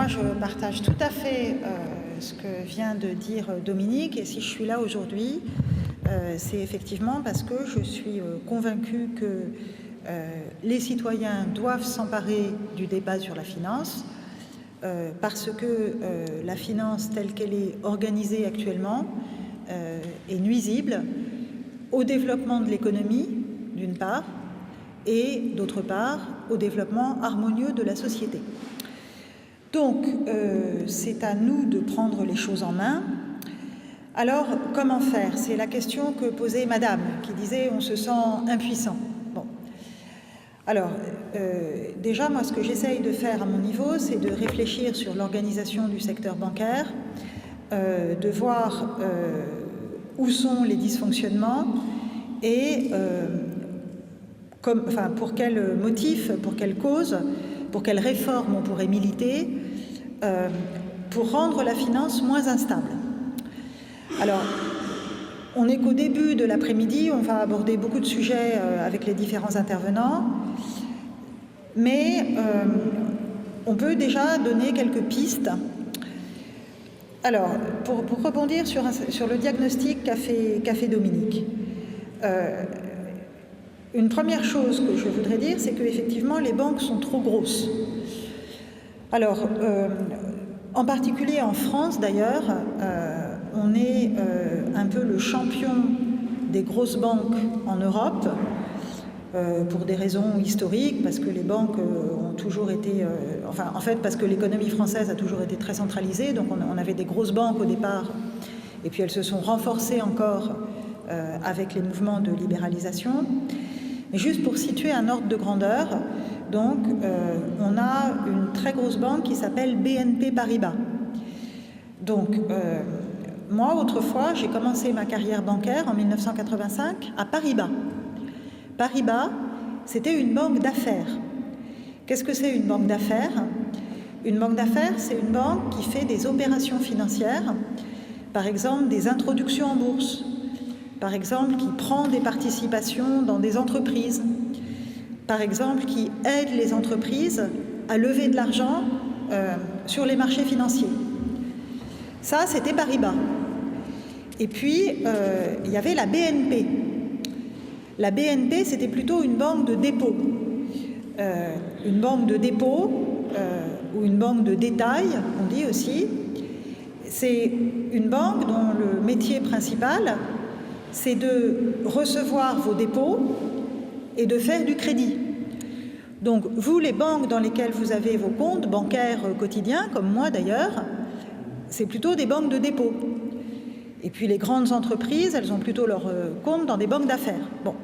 moi, je partage tout à fait ce que vient de dire Dominique, et si je suis là aujourd'hui, c'est effectivement parce que je suis convaincue que les citoyens doivent s'emparer du débat sur la finance, parce que la finance telle qu'elle est organisée actuellement est nuisible au développement de l'économie, d'une part, et d'autre part, au développement harmonieux de la société. Donc, c'est à nous de prendre les choses en main. Alors, comment faire? C'est la question que posait Madame, qui disait « on se sent impuissant ». Bon. Alors, déjà, moi, ce que j'essaye de faire à mon niveau, c'est de réfléchir sur l'organisation du secteur bancaire, de voir où sont les dysfonctionnements et pour quels motifs, pour quelles causes, pour quelles réformes on pourrait militer pour rendre la finance moins instable. Alors, on n'est qu'au début de l'après-midi, on va aborder beaucoup de sujets avec les différents intervenants, mais on peut déjà donner quelques pistes. Alors, pour rebondir sur le diagnostic qu'a fait Dominique, une première chose que je voudrais dire, c'est qu'effectivement, les banques sont trop grosses. Alors, en particulier en France, d'ailleurs, on est un peu le champion des grosses banques en Europe, pour des raisons historiques, parce que les banques ont toujours été... en fait, parce que l'économie française a toujours été très centralisée, donc on avait des grosses banques au départ, et puis elles se sont renforcées encore avec les mouvements de libéralisation. Mais juste pour situer un ordre de grandeur, donc on a une très grosse banque qui s'appelle BNP Paribas. Donc moi, autrefois, j'ai commencé ma carrière bancaire en 1985 à Paribas. Paribas, c'était une banque d'affaires. Qu'est-ce que c'est une banque d'affaires? Une banque d'affaires, c'est une banque qui fait des opérations financières, par exemple des introductions en bourse, par exemple qui prend des participations dans des entreprises, par exemple qui aide les entreprises à lever de l'argent sur les marchés financiers. Ça, c'était Paribas. Et puis, il y avait la BNP. La BNP, c'était plutôt une banque de dépôt. Une banque de dépôt, ou une banque de détail, on dit aussi. C'est une banque dont le métier principal, c'est de recevoir vos dépôts et de faire du crédit. Donc, vous, les banques dans lesquelles vous avez vos comptes bancaires quotidiens, comme moi d'ailleurs, c'est plutôt des banques de dépôt. Et puis les grandes entreprises, elles ont plutôt leurs comptes dans des banques d'affaires. Bon.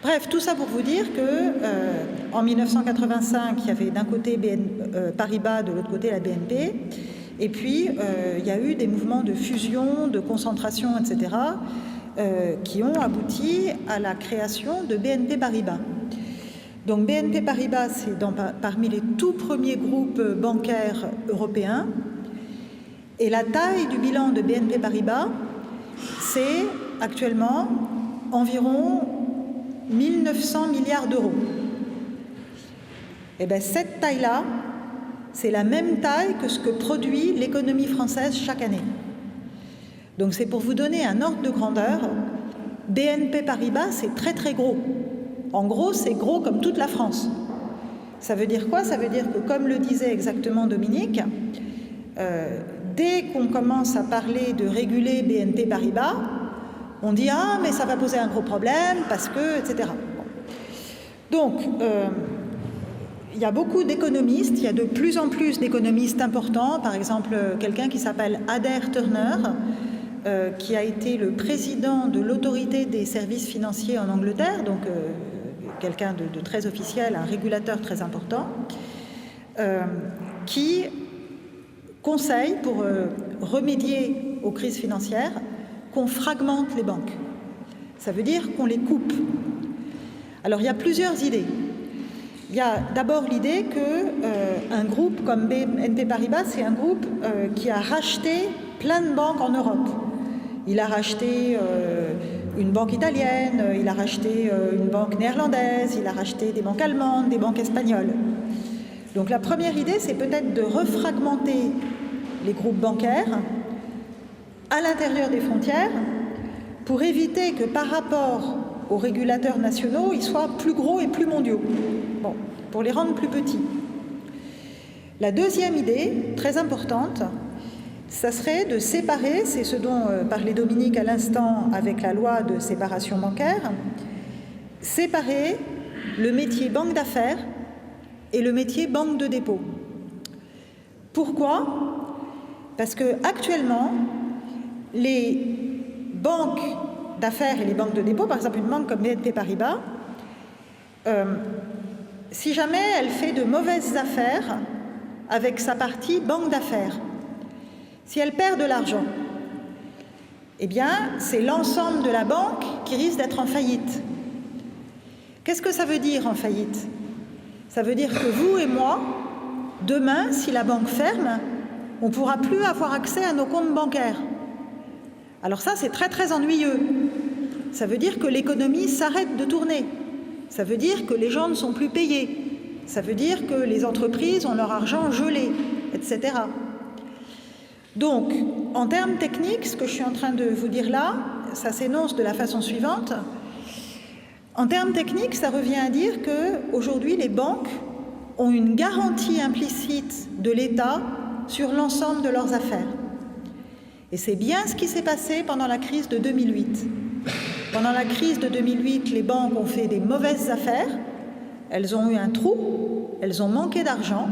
Bref, tout ça pour vous dire que en 1985, il y avait d'un côté Paribas, de l'autre côté la BNP, et puis il y a eu des mouvements de fusion, de concentration, etc., qui ont abouti à la création de BNP Paribas. Donc BNP Paribas, c'est parmi les tout premiers groupes bancaires européens, et la taille du bilan de BNP Paribas, c'est actuellement environ 1900 milliards d'euros. Et bien cette taille-là, c'est la même taille que ce que produit l'économie française chaque année. Donc c'est pour vous donner un ordre de grandeur, BNP Paribas, c'est très très gros. En gros, c'est gros comme toute la France. Ça veut dire quoi? Ça veut dire que, comme le disait exactement Dominique, dès qu'on commence à parler de réguler BNP Paribas, on dit « Ah, mais ça va poser un gros problème, parce que... » etc. Donc, il y a beaucoup d'économistes, il y a de plus en plus d'économistes importants, par exemple, quelqu'un qui s'appelle Adair Turner, qui a été le président de l'autorité des services financiers en Angleterre, donc quelqu'un de très officiel, un régulateur très important, qui conseille, pour remédier aux crises financières, qu'on fragmente les banques. Ça veut dire qu'on les coupe. Alors, il y a plusieurs idées. Il y a d'abord l'idée qu'un groupe comme BNP Paribas, c'est un groupe qui a racheté plein de banques en Europe. Il a racheté une banque italienne, il a racheté une banque néerlandaise, il a racheté des banques allemandes, des banques espagnoles. Donc la première idée, c'est peut-être de refragmenter les groupes bancaires à l'intérieur des frontières pour éviter que par rapport aux régulateurs nationaux, ils soient plus gros et plus mondiaux. Bon, pour les rendre plus petits. La deuxième idée, très importante, ça serait de séparer, c'est ce dont parlait Dominique à l'instant avec la loi de séparation bancaire, séparer le métier banque d'affaires et le métier banque de dépôt. Pourquoi ? Parce qu'actuellement, les banques d'affaires et les banques de dépôt, par exemple une banque comme BNP Paribas, si jamais elle fait de mauvaises affaires avec sa partie banque d'affaires, si elle perd de l'argent, eh bien, c'est l'ensemble de la banque qui risque d'être en faillite. Qu'est-ce que ça veut dire en faillite ? Ça veut dire que vous et moi, demain, si la banque ferme, on ne pourra plus avoir accès à nos comptes bancaires. Alors ça, c'est très très ennuyeux. Ça veut dire que l'économie s'arrête de tourner. Ça veut dire que les gens ne sont plus payés. Ça veut dire que les entreprises ont leur argent gelé, etc. Donc, en termes techniques, ce que je suis en train de vous dire là, ça s'énonce de la façon suivante. En termes techniques, ça revient à dire qu'aujourd'hui, les banques ont une garantie implicite de l'État sur l'ensemble de leurs affaires. Et c'est bien ce qui s'est passé pendant la crise de 2008. Pendant la crise de 2008, les banques ont fait des mauvaises affaires, elles ont eu un trou, elles ont manqué d'argent,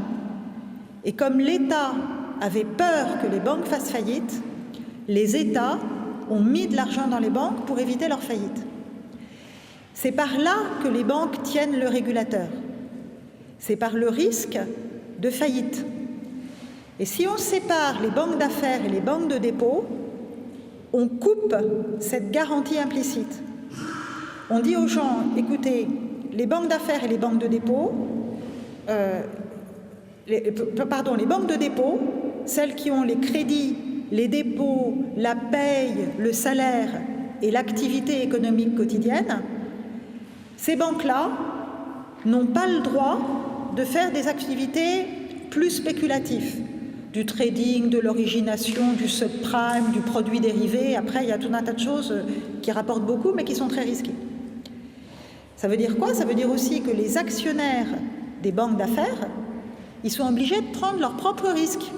et comme l'État avait peur que les banques fassent faillite, les États ont mis de l'argent dans les banques pour éviter leur faillite. C'est par là que les banques tiennent le régulateur. C'est par le risque de faillite. Et si on sépare les banques d'affaires et les banques de dépôt, on coupe cette garantie implicite. On dit aux gens, écoutez, les banques d'affaires et les banques de dépôt, les banques de dépôt, celles qui ont les crédits, les dépôts, la paye, le salaire et l'activité économique quotidienne, ces banques-là n'ont pas le droit de faire des activités plus spéculatives, du trading, de l'origination, du subprime, du produit dérivé. Après, il y a tout un tas de choses qui rapportent beaucoup, mais qui sont très risquées. Ça veut dire quoi ? Ça veut dire aussi que les actionnaires des banques d'affaires, ils sont obligés de prendre leurs propres risques.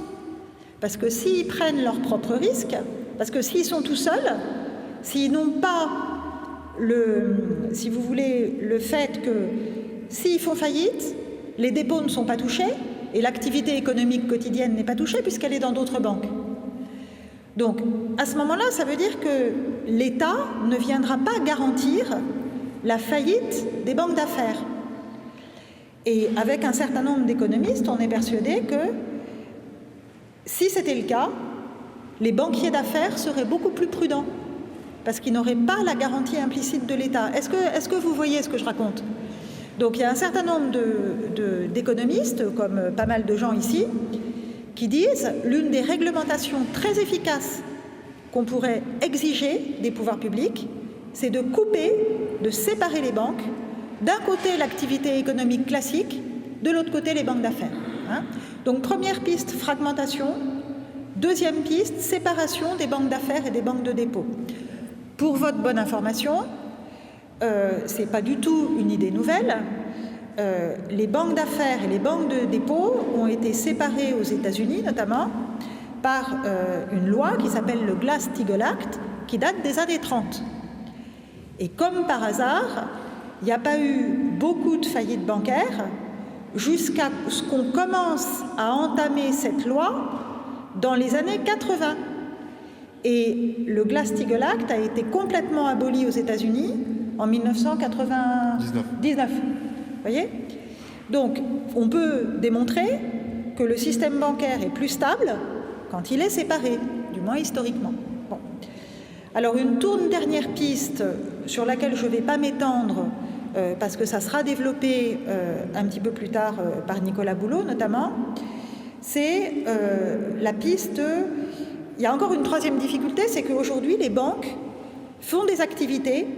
Parce que s'ils prennent leurs propres risques, parce que s'ils sont tout seuls, s'ils n'ont pas si vous voulez, le fait que s'ils font faillite, les dépôts ne sont pas touchés et l'activité économique quotidienne n'est pas touchée puisqu'elle est dans d'autres banques. Donc, à ce moment-là, ça veut dire que l'État ne viendra pas garantir la faillite des banques d'affaires. Et avec un certain nombre d'économistes, on est persuadé que si c'était le cas, les banquiers d'affaires seraient beaucoup plus prudents parce qu'ils n'auraient pas la garantie implicite de l'État. Est-ce que vous voyez ce que je raconte ? Donc il y a un certain nombre d'économistes, comme pas mal de gens ici, qui disent l'une des réglementations très efficaces qu'on pourrait exiger des pouvoirs publics, c'est de couper, de séparer les banques, d'un côté l'activité économique classique, de l'autre côté les banques d'affaires. Donc première piste, fragmentation. Deuxième piste, séparation des banques d'affaires et des banques de dépôt. Pour votre bonne information, ce n'est pas du tout une idée nouvelle. Les banques d'affaires et les banques de dépôt ont été séparées aux États-Unis, notamment, par une loi qui s'appelle le Glass-Steagall Act, qui date des années 30. Et comme par hasard, il n'y a pas eu beaucoup de faillites bancaires jusqu'à ce qu'on commence à entamer cette loi dans les années 80. Et le Glass-Steagall Act a été complètement aboli aux États-Unis en 1999. Vous voyez ? Donc, on peut démontrer que le système bancaire est plus stable quand il est séparé, du moins historiquement. Bon. Alors, une toute dernière piste sur laquelle je ne vais pas m'étendre, parce que ça sera développé un petit peu plus tard par Nicolas Boulot, notamment, c'est la piste... Il y a encore une troisième difficulté, c'est qu'aujourd'hui, les banques font des activités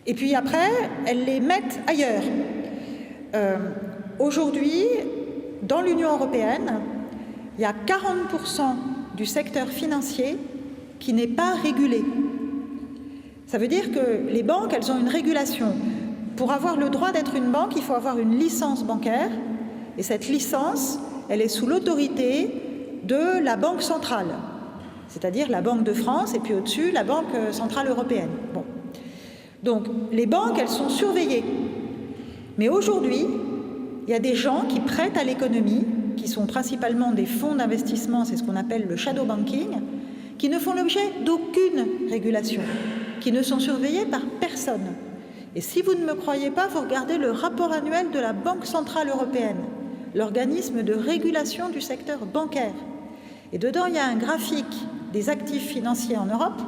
et puis après, elles les mettent ailleurs. Aujourd'hui, dans l'Union européenne, il y a 40% du secteur financier qui n'est pas régulé. Ça veut dire que les banques, elles ont une régulation. Pour avoir le droit d'être une banque, il faut avoir une licence bancaire, et cette licence, elle est sous l'autorité de la Banque centrale, c'est-à-dire la Banque de France, et puis au-dessus, la Banque centrale européenne. Bon. Donc, les banques, elles sont surveillées. Mais aujourd'hui, il y a des gens qui prêtent à l'économie, qui sont principalement des fonds d'investissement, c'est ce qu'on appelle le shadow banking, qui ne font l'objet d'aucune régulation, qui ne sont surveillés par personne. Et si vous ne me croyez pas, vous regardez le rapport annuel de la Banque centrale européenne, l'organisme de régulation du secteur bancaire. Et dedans, il y a un graphique des actifs financiers en Europe,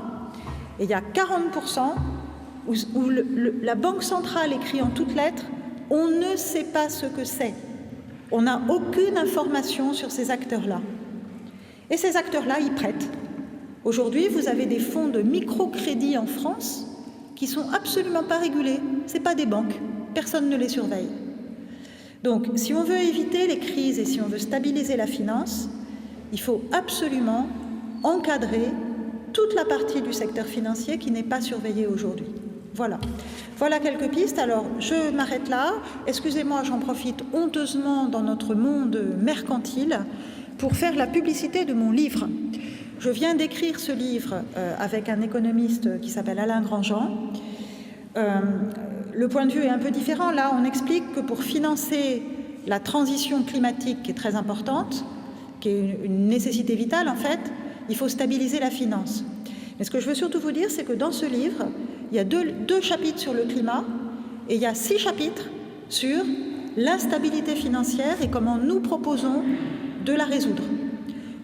et il y a 40% où la Banque centrale écrit en toutes lettres « on ne sait pas ce que c'est ». On n'a aucune information sur ces acteurs-là. Et ces acteurs-là, ils prêtent. Aujourd'hui, vous avez des fonds de microcrédit en France qui ne sont absolument pas régulés. Ce n'est pas des banques. Personne ne les surveille. Donc, si on veut éviter les crises et si on veut stabiliser la finance, il faut absolument encadrer toute la partie du secteur financier qui n'est pas surveillée aujourd'hui. Voilà. Voilà quelques pistes. Alors, je m'arrête là. Excusez-moi, j'en profite honteusement dans notre monde mercantile pour faire la publicité de mon livre. Je viens d'écrire ce livre avec un économiste qui s'appelle Alain Grandjean. Le point de vue est un peu différent. Là, on explique que pour financer la transition climatique, qui est très importante, qui est une nécessité vitale en fait, il faut stabiliser la finance. Mais ce que je veux surtout vous dire, c'est que dans ce livre, il y a deux chapitres sur le climat et il y a 6 chapitres sur l'instabilité financière et comment nous proposons de la résoudre.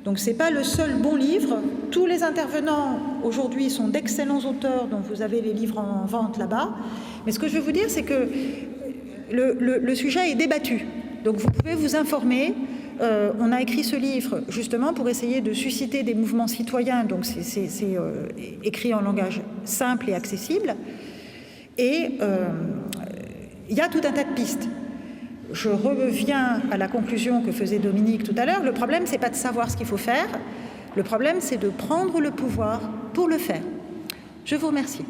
Donc ce n'est pas le seul bon livre. Tous les intervenants aujourd'hui sont d'excellents auteurs dont vous avez les livres en vente là-bas. Mais ce que je veux vous dire, c'est que le sujet est débattu. Donc vous pouvez vous informer. On a écrit ce livre justement pour essayer de susciter des mouvements citoyens, donc c'est écrit en langage simple et accessible. Et il y a tout un tas de pistes. Je reviens à la conclusion que faisait Dominique tout à l'heure. Le problème, ce n'est pas de savoir ce qu'il faut faire. Le problème, c'est de prendre le pouvoir pour le faire. Je vous remercie.